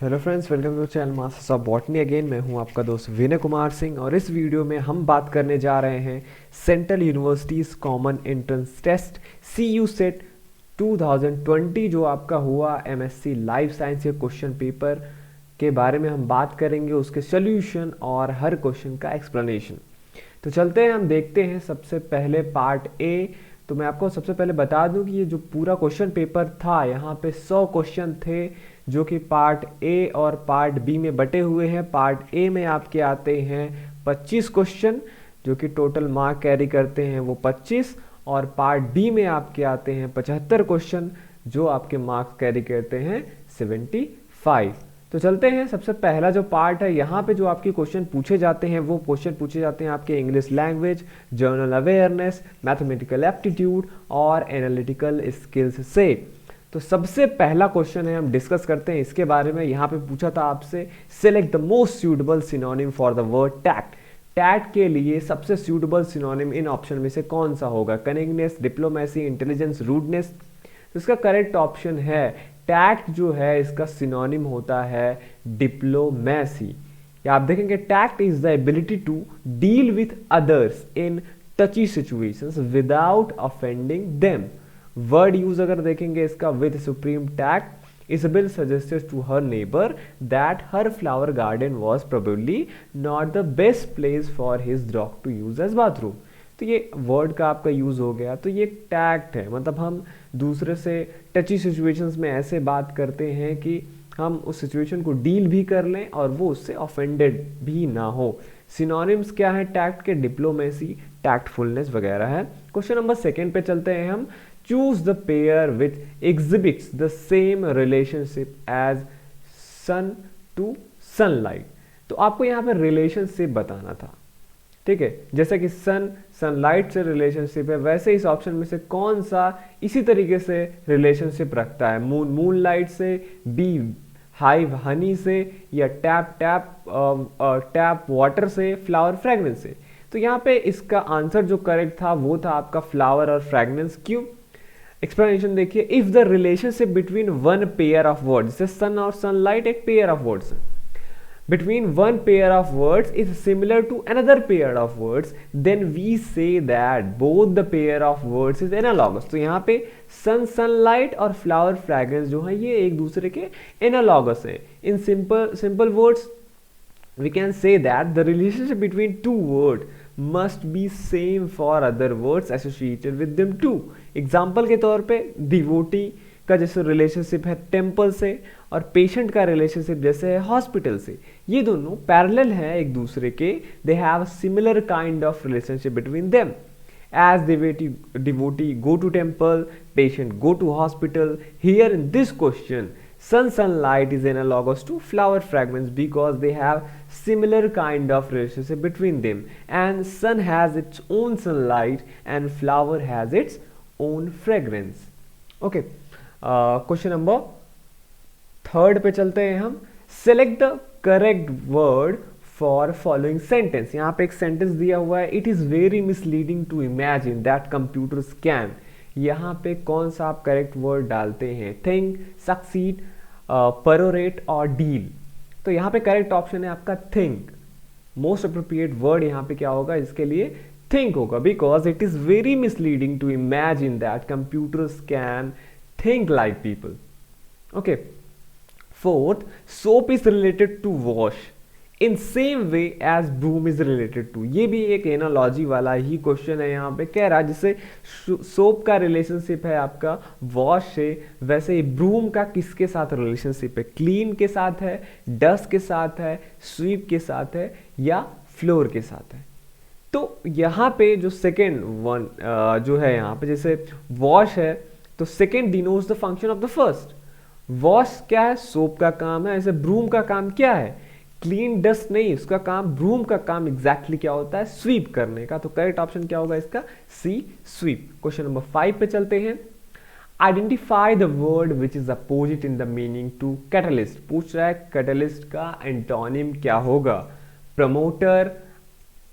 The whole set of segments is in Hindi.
Hello friends, welcome to channel Masters of Botany. Again मैं हूं आपका दोस्त विनय कुमार सिंह और इस वीडियो में हम बात करने जा रहे हैं central universities common entrance test CU set 2020 जो आपका हुआ MSc लाइफ साइंस के क्वेश्चन पेपर के बारे में हम बात करेंगे, उसके सोल्यूशन और हर क्वेश्चन का एक्सप्लेनेशन। तो चलते हैं, हम देखते हैं सबसे पहले पार्ट ए। तो मैं आपको सबसे पहले बता दूं कि ये जो पूरा क्वेश्चन पेपर था, यहाँ पे 100 क्वेश्चन थे जो कि पार्ट ए और पार्ट बी में बटे हुए हैं। पार्ट ए में आपके आते हैं 25 क्वेश्चन जो कि टोटल मार्क कैरी करते हैं वो 25, और पार्ट बी में आपके आते हैं 75 क्वेश्चन जो आपके मार्क्स कैरी करते हैं 75। तो चलते हैं, सबसे पहला जो पार्ट है यहाँ पे जो आपके क्वेश्चन पूछे जाते हैं वो क्वेश्चन पूछे जाते हैं आपके English language, general awareness, mathematical aptitude और एनालिटिकल स्किल्स से। तो सबसे पहला क्वेश्चन है, हम डिस्कस करते हैं इसके बारे में। यहाँ पे पूछा था आपसे, select the most suitable synonym for the word tact. Tact के लिए सबसे सूटेबल सिनोनिम इन ऑप्शन में से कौन सा होगा? Cunningness, diplomacy, intelligence, rudeness. तो इसका करेक्ट ऑप्शन है टैक्ट जो है इसका सिनोनिम होता है डिप्लोमेसी। या आप देखेंगे tact is the ability to deal with others in touchy situations without offending them. Word use अगर देखेंगे इसका, with supreme tact Isabel suggested to her neighbour that her flower garden was probably not the best place for his dog to use as bathroom. तो ये वर्ड का आपका यूज हो गया। तो ये टैक्ट है, मतलब हम दूसरे से टची सिचुएशंस में ऐसे बात करते हैं कि हम उस सिचुएशन को डील भी कर लें और वो उससे ऑफेंडेड भी ना हो। सिनोनिम्स क्या है टैक्ट के? डिप्लोमेसी, टैक्टफुलनेस वगैरह है। क्वेश्चन नंबर सेकंड पे चलते हैं हम। Choose the pair which exhibits the same relationship as sun to sunlight. तो आपको यहाँ पे रिलेशनशिप बताना था, ठीक है। जैसे कि सन सनलाइट से रिलेशनशिप है, वैसे इस ऑप्शन में से कौन सा इसी तरीके से रिलेशनशिप रखता है? मून मूनलाइट से, बी हाइव हनी से, या टैप वाटर से, फ्लावर फ्रेगनेंस से। तो यहाँ पे इसका आंसर जो करेक्ट था वो था आपका फ्लावर और फ्रेगनेंस। क्यों? एक्सप्लेनेशन देखिए। If the relationship between one pair of words, जैसे सन और सनलाइट एक पेयर ऑफ वर्ड्स है, between one pair of words is similar to another pair of words, then we say that both the pair of words is analogous। तो यहाँ पे सन सनलाइट और फ्लावर फ्रेगरेंस जो है ये एक दूसरे के एनालॉगस है। In simple words we can say that the relationship between two words must be same for other words associated with them too। Example के तौर पे डिवोटी का जैसे रिलेशनशिप है टेम्पल से, और पेशेंट का रिलेशनशिप जैसे है हॉस्पिटल से, ये दोनों पैरेलल है एक दूसरे के। They have similar kind of relationship between them. As devotee go to temple, patient go to hospital. Here in this question sunlight is analogous to flower fragments because they have similar kind of relationship between them, and sun has its own sunlight and flower has its own fragrance। okay, question number third पे चलते हैं हम। Select the correct word for following sentence. यहाँ पे एक सेंटेंस दिया हुआ है, it is very misleading to imagine that computers can. यहाँ पे कौन सा आप करेक्ट वर्ड डालते हैं? थिंक, सक्सीड, परोरेट और डील। तो यहाँ पे करेक्ट ऑप्शन है आपका थिंक। मोस्ट अप्रोप्रिएट वर्ड यहाँ पे क्या होगा? इसके लिए थिंक होगा, because it is very misleading to imagine that computers can think like people। okay, fourth, soap is related to wash in same way as broom is related to। ये भी एक एनालॉजी वाला ही क्वेश्चन है। यहाँ पे कह रहा है जिससे सोप का रिलेशनशिप है आपका वॉश से, वैसे ही ब्रूम का किसके साथ रिलेशनशिप है? क्लीन के साथ है, डस्ट के साथ है, स्वीप के साथ है, या फ्लोर के साथ है? तो यहाँ पे जो सेकेंड वन जो है यहाँ पे जैसे वॉश है, तो second denotes the function of the first. Wash क्या है? सोप का काम है। ऐसे ब्रूम का काम क्या है? क्लीन डस्ट नहीं, उसका काम, ब्रूम का काम एग्जैक्टली क्या होता है? स्वीप करने का। तो करेक्ट ऑप्शन क्या होगा इसका? सी, स्वीप। क्वेश्चन नंबर 5 पे चलते हैं। Identify the word which is opposite in the meaning to catalyst. पूछ रहा है कैटलिस्ट का एंटोनिम क्या होगा? प्रमोटर,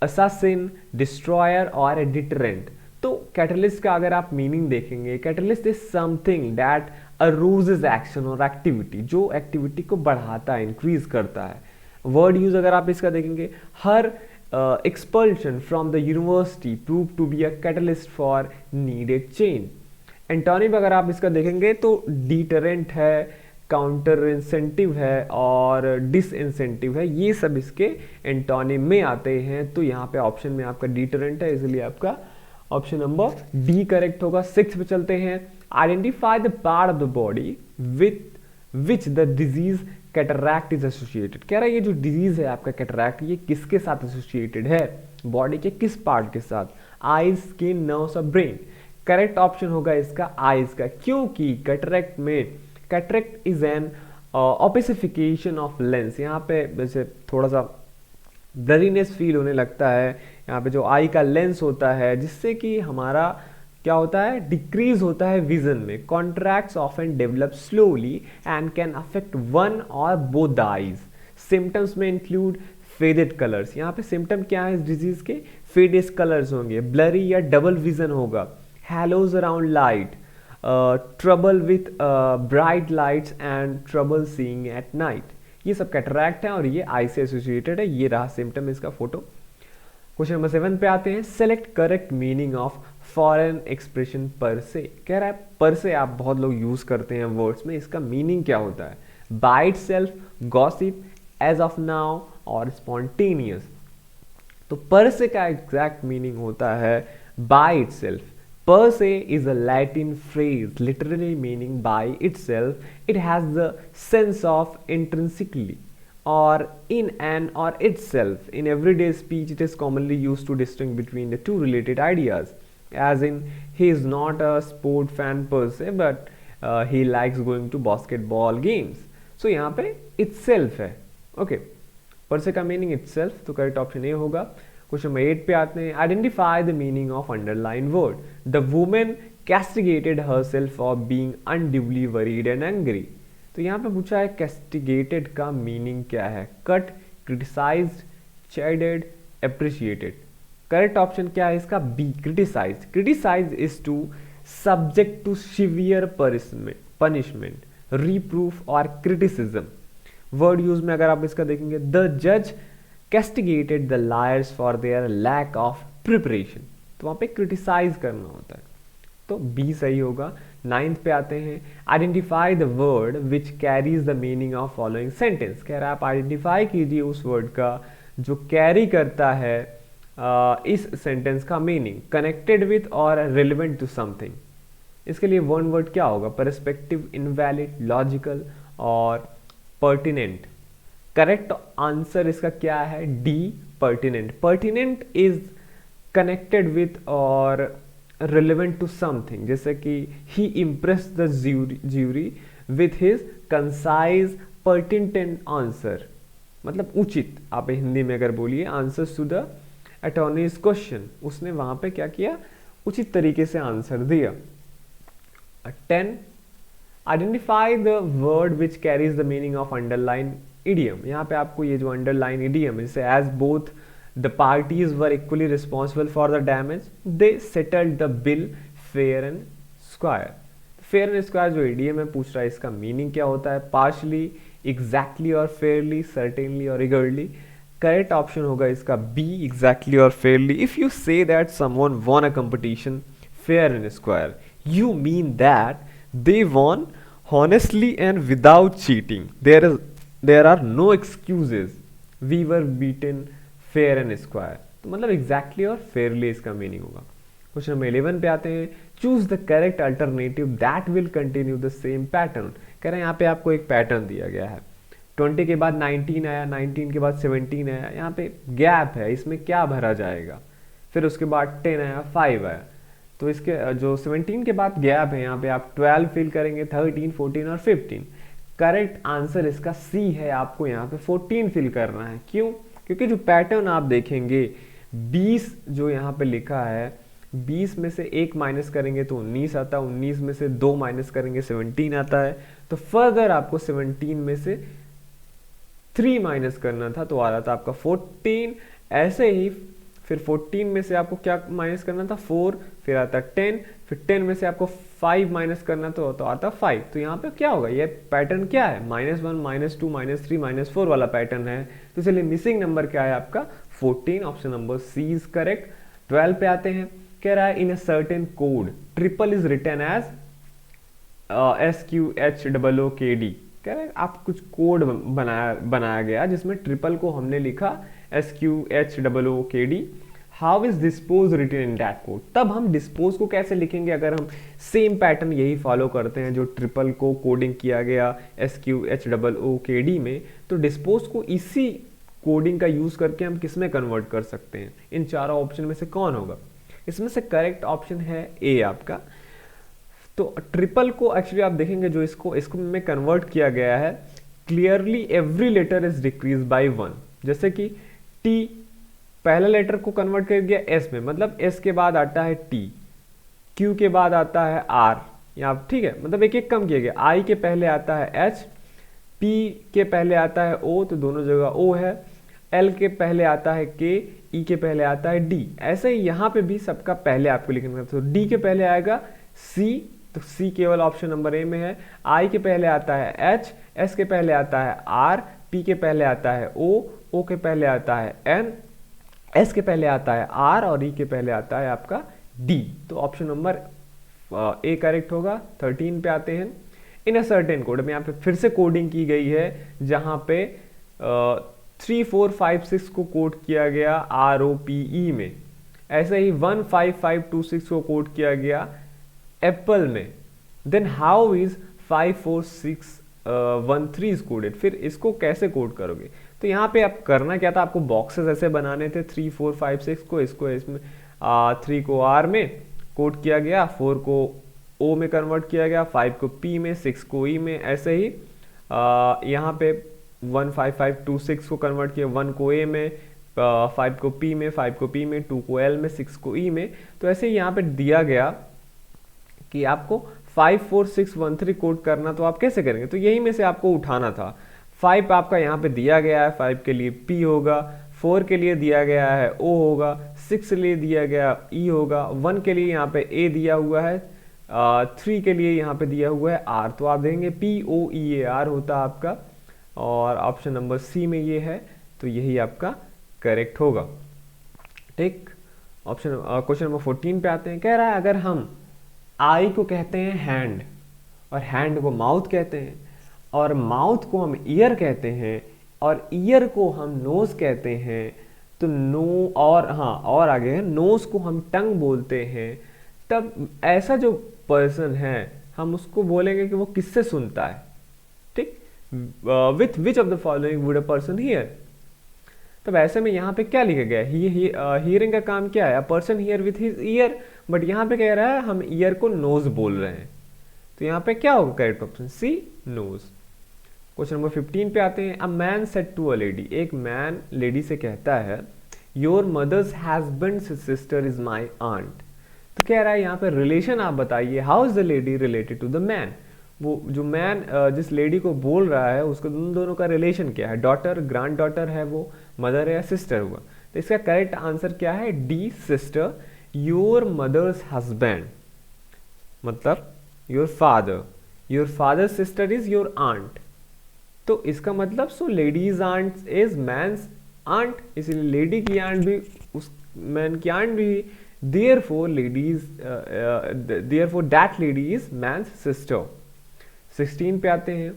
असैसिन, डिस्ट्रॉयर और डिटरेंट। तो कैटलिस्ट का अगर आप मीनिंग देखेंगे, catalyst is something that arouses action और एक्टिविटी, जो एक्टिविटी को बढ़ाता है, इंक्रीज करता है। वर्ड यूज अगर आप इसका देखेंगे, हर expulsion from the university proved to be a catalyst for needed change। Antonym अगर आप इसका देखेंगे तो डिटरेंट है, काउंटर इंसेंटिव है और डिसइंसेंटिव है, ये सब इसके एंटोनिम में आते हैं। तो यहाँ पे ऑप्शन में आपका डिटरेंट है, इसलिए आपका ऑप्शन नंबर डी करेक्ट होगा। 6 पे चलते हैं। Identify the part of the body with which the disease cataract is associated. कह रहा है ये जो डिजीज है आपका कैटरैक्ट, ये किसके साथ एसोसिएटेड है, बॉडी के किस पार्ट के साथ, आईज, स्किन, नर्व्स और ब्रेन। करेक्ट ऑप्शन होगा इसका आईज का, क्योंकि कैटरैक्ट में cataract is an opacification of lens. यहाँ पे जैसे थोड़ा सा ब्लरीनेस फील होने लगता है यहाँ पे जो आई का लेंस होता है, जिससे कि हमारा क्या होता है, डिक्रीज होता है विजन में। Cataracts often develop slowly and can affect one और बोथ द आईज। सिम्टम्स में इंक्लूड फेडेड कलर्स। यहाँ पे सिम्टम क्या है इस डिजीज के, फेडेड कलर्स होंगे, ब्लरी या डबल विजन होगा, halos around light, trouble with bright lights and trouble seeing at night. ये सब कैटरैक्ट है और ये आई से एसोसिएटेड है। ये रहा सिम्टम इसका फोटो। क्वेश्चन नंबर 7 पे आते हैं। Select correct meaning of foreign expression पर से। कह रहा है पर से आप बहुत लोग यूज करते हैं वर्ड्स में, इसका मीनिंग क्या होता है, by itself, gossip, as of now और स्पॉन्टेनियस। तो पर से का एग्जैक्ट मीनिंग होता है by itself. Per se is a Latin phrase literally meaning by itself. It has the sense of intrinsically or in an or itself. In everyday speech, it is commonly used to distinguish between the two related ideas. As in, he is not a sport fan per se, but he likes going to basketball games. So यहाँ पे itself है, okay. Per se का meaning itself, तो correct option A होगा। क्वेश्चन नंबर 8 पे आते हैं। Identify the meaning of underline word. The women castigated herself for being unduly worried and angry. तो यहाँ पे पूछा है कैस्टिगेटेड का मीनिंग क्या है, cut, criticised, chided, appreciated. Correct option क्या है इसका, B, criticised. Criticise is to subject to severe punishment, reproof और क्रिटिसिज्म। वर्ड यूज में अगर आप इसका देखेंगे, द जज castigated the lawyers for their lack of preparation. तो वहां पे क्रिटिसाइज करना होता है, तो बी सही होगा। 9th पे आते हैं। Identify the word which carries the meaning of following sentence. कह रहा है आप आइडेंटिफाई कीजिए उस वर्ड का जो कैरी करता है इस सेंटेंस का मीनिंग, कनेक्टेड विथ और रिलेवेंट टू समथिंग। इसके लिए वन वर्ड क्या होगा, परस्पेक्टिव, इनवैलिड, लॉजिकल और पर्टिनेंट। करेक्ट आंसर इसका क्या है, D, pertinent. Pertinent is connected with और रिलेवेंट टू समथिंग, जैसे कि he impressed the jury with his concise pertinent answer, मतलब उचित। आप हिंदी में अगर बोलिए answers to the attorney's question, उसने वहां पे क्या किया, उचित तरीके से आंसर दिया। 10, identify the word which carries the meaning of underline idiom. यहाँ पे आपको ये जो अंडरलाइन इडियम है, जैसे as both the parties were equally responsible for the damage, they settled the bill fair and square. Fair and square जो इडियम है पूछ रहा है इसका मीनिंग क्या होता है, पार्शली, एग्जैक्टली और फेयरली, सर्टेनली और इगरली। करेक्ट ऑप्शन होगा इसका बी, एग्जैक्टली और fairly. If you say that someone von a competition fair and square, you mean that they won honestly and without cheating. There are no excuses. We were beaten fair and square. तो मतलब exactly और fairly इसका मीनिंग होगा। क्वेश्चन नंबर 11 पे आते हैं। Choose the correct alternative that will continue the same pattern. कह रहे हैं यहाँ पे आपको एक पैटर्न दिया गया है, 20 के बाद 19 आया, 19 के बाद 17 आया, यहाँ पे गैप है, इसमें क्या भरा जाएगा, फिर उसके बाद 10 आया, 5 आया, तो इसके जो 17 के बाद गैप है यहाँ पे आप 12 फिल करेंगे, 13, 14 और 15। करेक्ट आंसर इसका सी है, आपको यहाँ पे 14 फिल करना है। क्यों? क्योंकि जो पैटर्न आप देखेंगे 20 जो यहाँ पे लिखा है, 20 में से 1 माइनस करेंगे तो 19 आता है, 19 में से 2 माइनस करेंगे 17 आता है, तो फर्दर आपको 17 में से 3 माइनस करना था तो आ रहा था आपका 14। ऐसे ही फिर 14 में से आपको क्या माइनस करना था, 4, फिर आता 10, फिर 10 में से आपको 5 माइनस करना तो आता 5। तो यहाँ पे क्या होगा, ये पैटर्न क्या है, -1 -2 -3 -4 वाला पैटर्न है। तो इसलिए मिसिंग नंबर क्या है आपका 14, option number C is correct. 12 पे आते हैं, कह रहा है in a certain code triple is written as SQHOOKD। कह रहा है आप कुछ कोड बनाया गया जिसमें ट्रिपल को हमने लिखा SQHOOKD। How is dispose written in that code. तब हम डिस्पोज को कैसे लिखेंगे अगर हम सेम पैटर्न यही फॉलो करते हैं जो ट्रिपल को कोडिंग किया गया SQHOOKD में, तो डिस्पोज को इसी कोडिंग का यूज करके हम किस में कन्वर्ट कर सकते हैं। इन चारों ऑप्शन में से कौन होगा, इसमें से करेक्ट ऑप्शन है ए आपका। तो ट्रिपल को एक्चुअली आप देखेंगे जो इसको में कन्वर्ट किया गया है, clearly every letter is decrease by 1। जैसे कि टी पहला लेटर को कन्वर्ट कर दिया एस में, मतलब एस के बाद आता है टी, क्यू के बाद आता है आर, यहाँ ठीक है, मतलब एक एक कम किया गया। आई के पहले आता है एच, पी के पहले आता है ओ, तो दोनों जगह ओ है। एल के पहले आता है के, ई के पहले आता है डी। ऐसे ही यहाँ पे भी सबका पहले आपको लिखना है, तो डी के पहले आएगा सी, तो सी केवल ऑप्शन नंबर ए में है। आई के पहले आता है एच, एस के पहले आता है आर, पी के पहले आता है ओ के पहले आता है एन, एस के पहले आता है आर और ई के पहले आता है आपका डी। तो ऑप्शन नंबर ए करेक्ट होगा। 13 पे आते हैं, इन अ सर्टेन कोड में यहाँ पे फिर से कोडिंग की गई है जहाँ पे 3 4 5 6 को कोड किया गया ROPE में। ऐसे ही 1 5 5 2 6 को कोड किया गया एप्पल में। Then how is 5 4 6 1 3 is coded. फिर इसको कैसे कोड करोगे, तो यहाँ पे आप करना क्या था, आपको बॉक्सेस ऐसे बनाने थे 3 4 5 6 को, इसको इसमें 3 को R में कोड किया गया, 4 को O में कन्वर्ट किया गया, 5 को P में, 6 को E में। ऐसे ही यहाँ पे 1 5 5 2 6 को कन्वर्ट किया, 1 को A में, 5 को P में, 5 को P में, 2 को L में, 6 को E में। तो ऐसे ही यहाँ पे दिया गया कि आपको 5 4 6 1 3 कोड करना, तो आप कैसे करेंगे, तो यही में से आपको उठाना था। 5 आपका यहाँ पे दिया गया है, 5 के लिए P होगा, 4 के लिए दिया गया है O होगा, 6 के लिए दिया गया E होगा, 1 के लिए यहाँ पे A दिया हुआ है, 3 के लिए यहाँ पे दिया हुआ है R। तो आप देखेंगे POEAR होता आपका, और ऑप्शन नंबर सी में ये है, तो यही आपका करेक्ट होगा। ठीक, ऑप्शन क्वेश्चन नंबर 14 पे आते हैं। कह रहा है अगर हम आई को कहते हैं हैंड, और हैंड को माउथ कहते हैं, और माउथ को हम ईयर कहते हैं, और ईयर को हम नोज कहते हैं, तो नो और हाँ और आगे है नोज को हम टंग बोलते हैं, तब ऐसा जो पर्सन है हम उसको बोलेंगे कि वो किससे सुनता है। ठीक, with which of the following would a person here. तब ऐसे में यहाँ पे क्या लिखा गया है, हियरिंग का काम क्या है, a person here with his year, but यहाँ पे कह रहा है हम ईयर को नोज बोल रहे हैं, तो यहाँ पे क्या होगा correct option C nose. Question number 15 पे आते हैं। A man said to a lady, एक मैन लेडी से कहता है your mother's husband's sister is my aunt. तो कह रहा है यहाँ पे रिलेशन आप बताइए, how is the lady related to the man. वो जो मैन जिस लेडी को बोल रहा है उसको दोनों का रिलेशन क्या है, डॉटर ग्रैंड डॉटर है, वो मदर है या सिस्टर हुआ। तो इसका करेक्ट आंसर क्या है, D sister. Your mother's husband मतलब your father sister is your aunt. तो इसका मतलब so lady's aunt is man's aunt, इसलिए लेडी की आंट भी उस मैन की आंट भी, therefore that lady is man's sister. 16 पे आते हैं।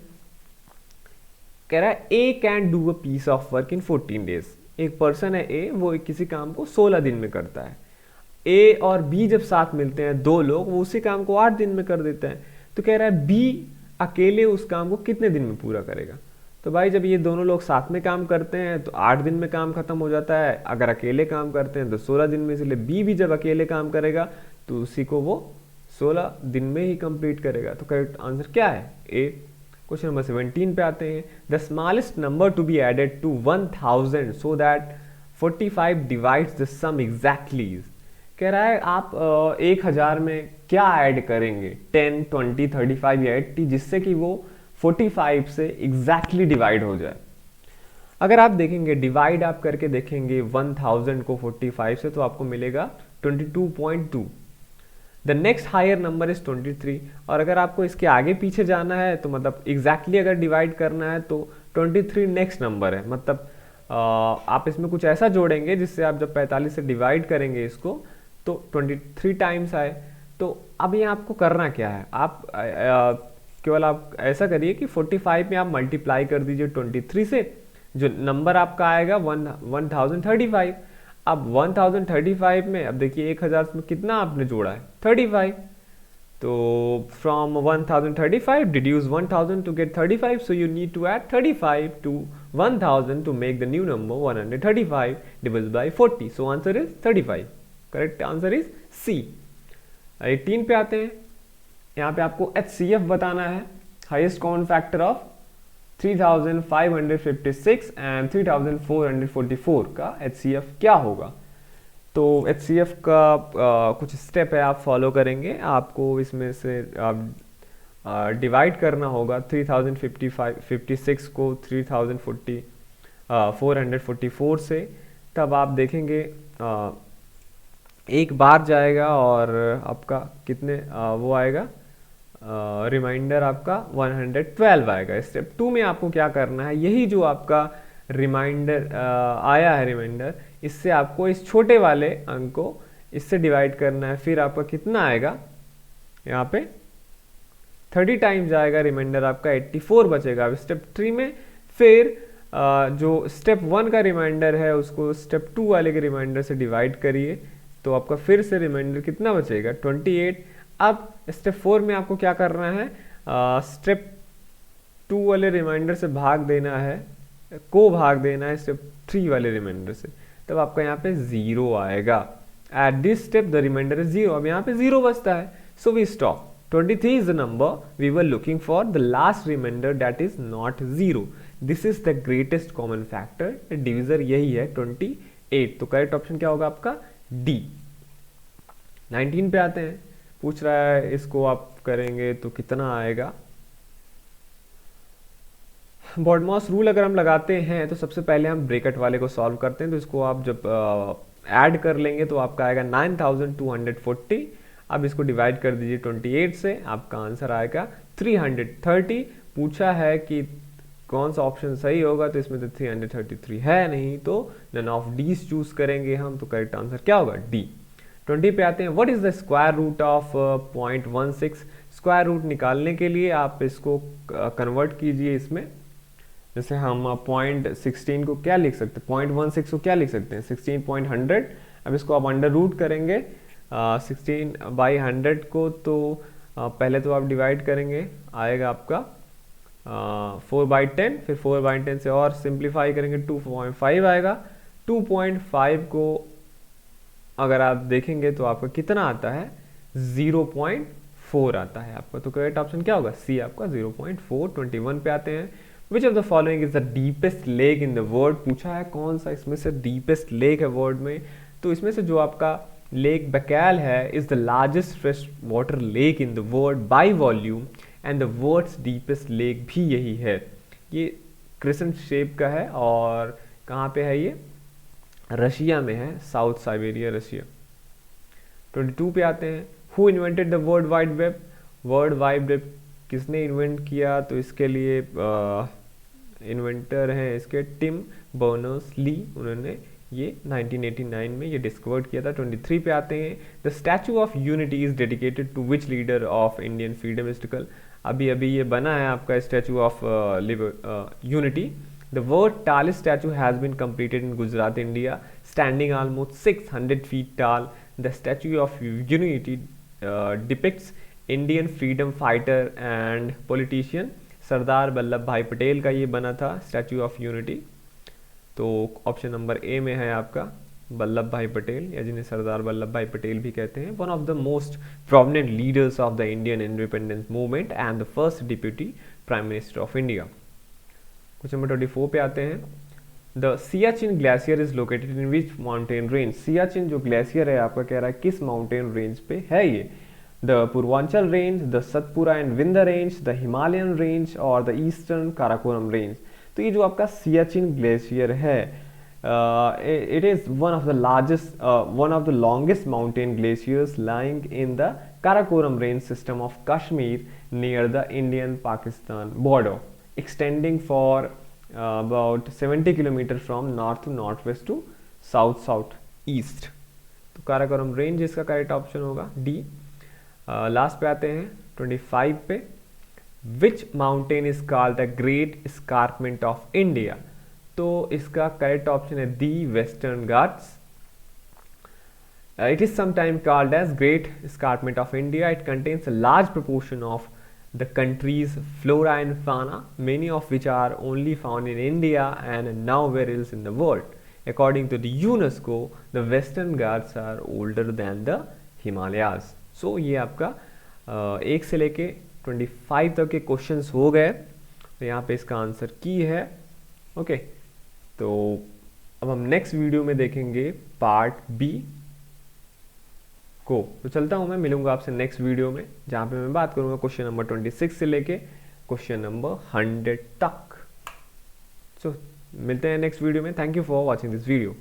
कह रहा है A can do a piece of work in 14 days. एक पर्सन है ए, वो किसी काम को 16 दिन में करता है। ए और बी जब साथ मिलते हैं दो लोग, वो उसी काम को 8 दिन में कर देते हैं। तो कह रहा है बी अकेले उस काम को कितने दिन में पूरा करेगा। तो भाई जब ये दोनों लोग साथ में काम करते हैं तो 8 दिन में काम खत्म हो जाता है, अगर अकेले काम करते हैं तो 16 दिन में। इसलिए बी भी जब अकेले काम करेगा तो उसी को वो 16 दिन में ही कंप्लीट करेगा। तो करेक्ट आंसर क्या है, ए। क्वेश्चन नंबर 17 पे आते हैं। The smallest number to be added to 1000 so that 45 divides the sum exactly. कह रहा है आप 1000 में क्या ऐड करेंगे, 10 20 35 या 80, जिससे कि वो 45 से एग्जैक्टली डिवाइड हो जाए। अगर आप देखेंगे डिवाइड आप करके देखेंगे 1000 को 45 से, तो आपको मिलेगा 22.2। The next higher number is 23। और अगर आपको इसके आगे पीछे जाना है तो मतलब एग्जैक्टली अगर डिवाइड करना है तो 23 नेक्स्ट नंबर है, मतलब आप इसमें कुछ ऐसा जोड़ेंगे जिससे आप जब 45 से डिवाइड करेंगे इसको तो 23 टाइम्स आए। तो अब ये आपको करना क्या है, आप केवल आप ऐसा करिए कि 45 में आप मल्टीप्लाई कर दीजिए 23 से, जो नंबर आपका आएगा 1035। अब 1035 में अब देखिए 1000 में कितना आपने जोड़ा है 35, तो from 1035 deduce 1000 to get 35, so you need to add 35 to 1000 to make the new number 135 divided by 40, so answer is 35। Correct answer is C. 18 पे आते हैं। यहाँ पे आपको HCF बताना है, highest common factor of 3556 and 3444 का HCF क्या होगा। तो HCF का कुछ स्टेप है आप फॉलो करेंगे। आपको इसमें से डिवाइड करना होगा 3056 को 3444 से, तब आप देखेंगे एक बार जाएगा और आपका कितने वो आएगा, रिमाइंडर आपका 112 आएगा। स्टेप 2 में आपको क्या करना है, यही जो आपका रिमाइंडर आया है रिमाइंडर, इससे आपको इस छोटे वाले अंक को इससे डिवाइड करना है। फिर आपका कितना आएगा, यहाँ पे 30 टाइम्स आएगा, रिमाइंडर आपका 84 बचेगा। स्टेप 3 में फिर जो स्टेप 1 का रिमाइंडर है उसको स्टेप 2 वाले के रिमाइंडर से डिवाइड करिए, तो आपका फिर से रिमाइंडर कितना बचेगा 28। अब स्टेप 4 में आपको क्या करना है, स्टेप 2 वाले रिमाइंडर से भाग देना है, भाग देना है स्टेप 3 वाले रिमाइंडर से, तब आपका यहाँ पे 0 आएगा। At this step the reminder is 0। अब यहाँ पे 0 बचता है, so we stop. 23 is the number we were looking for, the last reminder that is not 0। This is the greatest common factor, divisor यही है 28। तो करेक्ट ऑप्शन क्या होगा आपका डी। 19 पे आते हैं। पूछ रहा है इसको आप करेंगे तो कितना आएगा। बॉडमॉस रूल अगर हम लगाते हैं तो सबसे पहले हम ब्रैकेट वाले को सॉल्व करते हैं, तो इसको आप जब ऐड कर लेंगे तो आपका आएगा 9240। अब इसको डिवाइड कर दीजिए 28 से, आपका आंसर आएगा 330। पूछा है कि कौन सा ऑप्शन सही होगा, तो इसमें तो 333 है नहीं, तो नन ऑफ डीज चूज करेंगे हम, तो करेक्ट आंसर क्या होगा डी। 20 पे आते हैं। What is the square root of 0.16। Square root निकालने के लिए आप इसको कन्वर्ट कीजिए इसमें, जैसे हम 0.16 को क्या लिख सकते हैं, 0.16 को क्या लिख सकते हैं 16.100। अब इसको आप अंडर रूट करेंगे 16/100 को, तो पहले तो आप डिवाइड करेंगे, आएगा आपका 4/10, फिर 4/10 से और सिंप्लीफाई करेंगे 2.5 आएगा। 2.5 को अगर आप देखेंगे तो आपका कितना आता है 0.4 आता है आपका, तो करेक्ट ऑप्शन क्या होगा सी आपका 0.4। 21 पे आते हैं। Which of the following is the deepest lake in the world. पूछा है कौन सा इसमें से डीपेस्ट लेक है वर्ल्ड में, तो इसमें से जो आपका लेक बैकाल है is the largest fresh water lake in the world by volume, and the world's deepest lake भी यही है। ये क्रिसेंट शेप का है और कहाँ पे है, ये रशिया में है, साउथ साइबेरिया रशिया। 22 पे आते हैं। Who invented the world wide web. World wide web किसने इन्वेंट किया, तो इसके लिए इन्वेंटर हैं इसके टिम बर्नर्स-ली, उन्होंने ये 1989 में ये डिस्कवर किया था। 23 पे आते हैं। The Statue of Unity is dedicated to which leader of Indian freedom struggle. अभी अभी ये बना है आपका Statue of Unity. The world tallest statue has been completed in Gujarat, India, standing almost 600 feet tall. The Statue of Unity depicts Indian freedom fighter and politician Sardar Vallabh भाई पटेल का ये बना था स्टैचू ऑफ यूनिटी। तो ऑप्शन नंबर ए में है आपका वल्लभ भाई पटेल, या जिन्हें सरदार वल्लभ भाई पटेल भी कहते हैं, one of the most prominent leaders of the Indian independence movement and the first deputy prime minister of India. Question number 24 पे आते हैं। The Siachen glacier is located in which mountain range. Siachen जो ग्लेशियर है आपका कह रहा है किस माउंटेन रेंज पे है ये, the Purvanchal range, the Satpura and Vindhya range, the Himalayan range और द ईस्टर्न काराकोरम रेंज। तो ये जो आपका सियाचिन ग्लेशियर है it is one of the largest one of the longest mountain glaciers lying in the Karakoram range system of Kashmir near the Indian Pakistan border extending for about 70 kilometre from north to north west to south south east. तो काराकोरम रेंज इसका करेक्ट ऑप्शन होगा डी। लास्ट पे आते हैं 25 पे, which mountain is called the great escarpment of India. तो इसका करेक्ट ऑप्शन है the Western Ghats. It is sometimes called as Great Escarpment of India. It contains a large proportion of the country's flora and fauna, many of which are only found in India and nowhere else in the world. According to the UNESCO, the Western Ghats are older than the Himalayas. So ये आपका 1 से लेके 25 तक के क्वेश्चंस हो गए। तो यहाँ पे इसका आंसर की है। ओके, तो अब हम नेक्स्ट वीडियो में देखेंगे पार्ट बी को। तो चलता हूँ, मैं मिलूंगा आपसे नेक्स्ट वीडियो में, जहाँ पे मैं बात करूंगा क्वेश्चन नंबर 26 से लेके क्वेश्चन नंबर 100 तक। सो मिलते हैं नेक्स्ट वीडियो में। Thank you for watching this video.